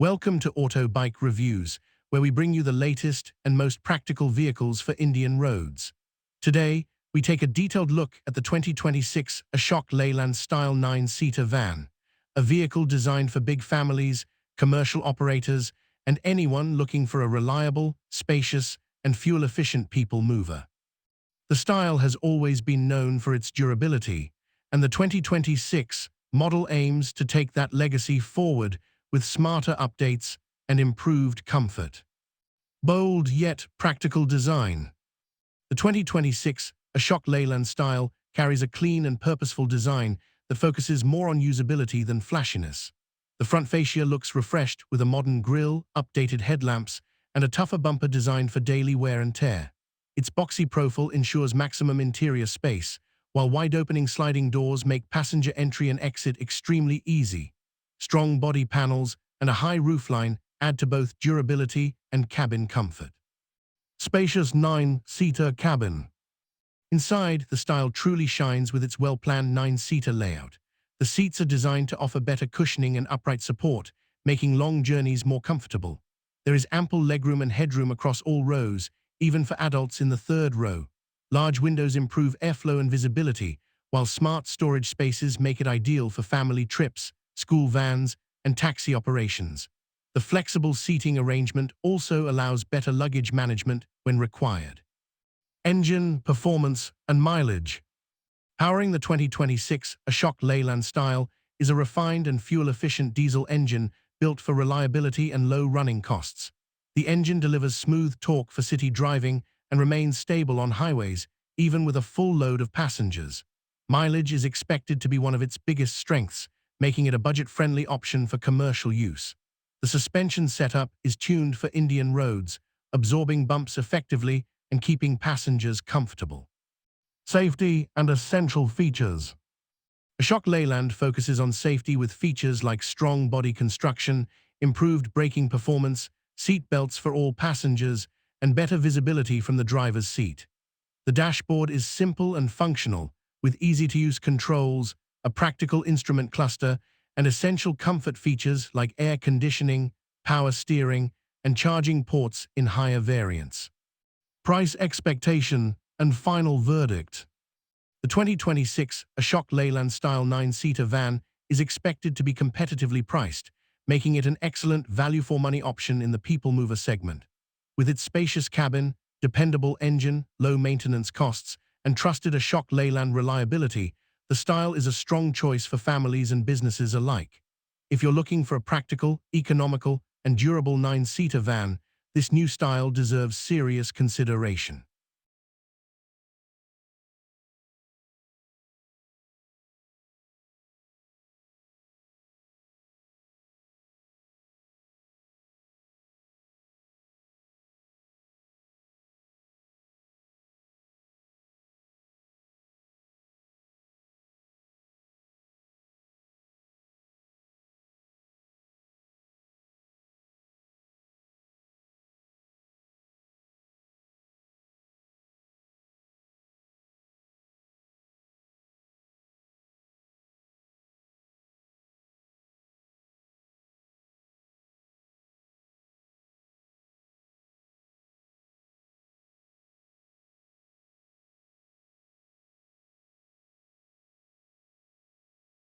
Welcome to Auto Bike Reviews, where we bring you the latest and most practical vehicles for Indian roads. Today, we take a detailed look at the 2026 Ashok Leyland Stile 9-seater van, a vehicle designed for big families, commercial operators, and anyone looking for a reliable, spacious, and fuel-efficient people mover. The Stile has always been known for its durability, and the 2026 model aims to take that legacy forward with smarter updates and improved comfort. Bold yet practical design. The 2026 Ashok Leyland Stile carries a clean and purposeful design that focuses more on usability than flashiness. The front fascia looks refreshed with a modern grille, updated headlamps, and a tougher bumper designed for daily wear and tear. Its boxy profile ensures maximum interior space, while wide-opening sliding doors make passenger entry and exit extremely easy. Strong body panels and a high roofline add to both durability and cabin comfort. Spacious 9-seater cabin. Inside, the Stile truly shines with its well-planned 9-seater layout. The seats are designed to offer better cushioning and upright support, making long journeys more comfortable. There is ample legroom and headroom across all rows, even for adults in the third row. Large windows improve airflow and visibility, while smart storage spaces make it ideal for family trips, school vans, and taxi operations. The flexible seating arrangement also allows better luggage management when required. Engine, performance, and mileage. Powering the 2026 Ashok Leyland Stile is a refined and fuel-efficient diesel engine built for reliability and low running costs. The engine delivers smooth torque for city driving and remains stable on highways, even with a full load of passengers. Mileage is expected to be one of its biggest strengths, making it a budget-friendly option for commercial use. The suspension setup is tuned for Indian roads, absorbing bumps effectively and keeping passengers comfortable. Safety and essential features. Ashok Leyland focuses on safety with features like strong body construction, improved braking performance, seat belts for all passengers, and better visibility from the driver's seat. The dashboard is simple and functional, with easy-to-use controls, a practical instrument cluster, and essential comfort features like air conditioning, power steering, and charging ports in higher variants. Price expectation and final verdict. The 2026 Ashok Leyland Stile 9-seater van is expected to be competitively priced, making it an excellent value-for-money option in the people mover segment. With its spacious cabin, dependable engine, low maintenance costs, and trusted Ashok Leyland reliability, the Stile is a strong choice for families and businesses alike. If you're looking for a practical, economical, and durable 9-seater van, this new Stile deserves serious consideration.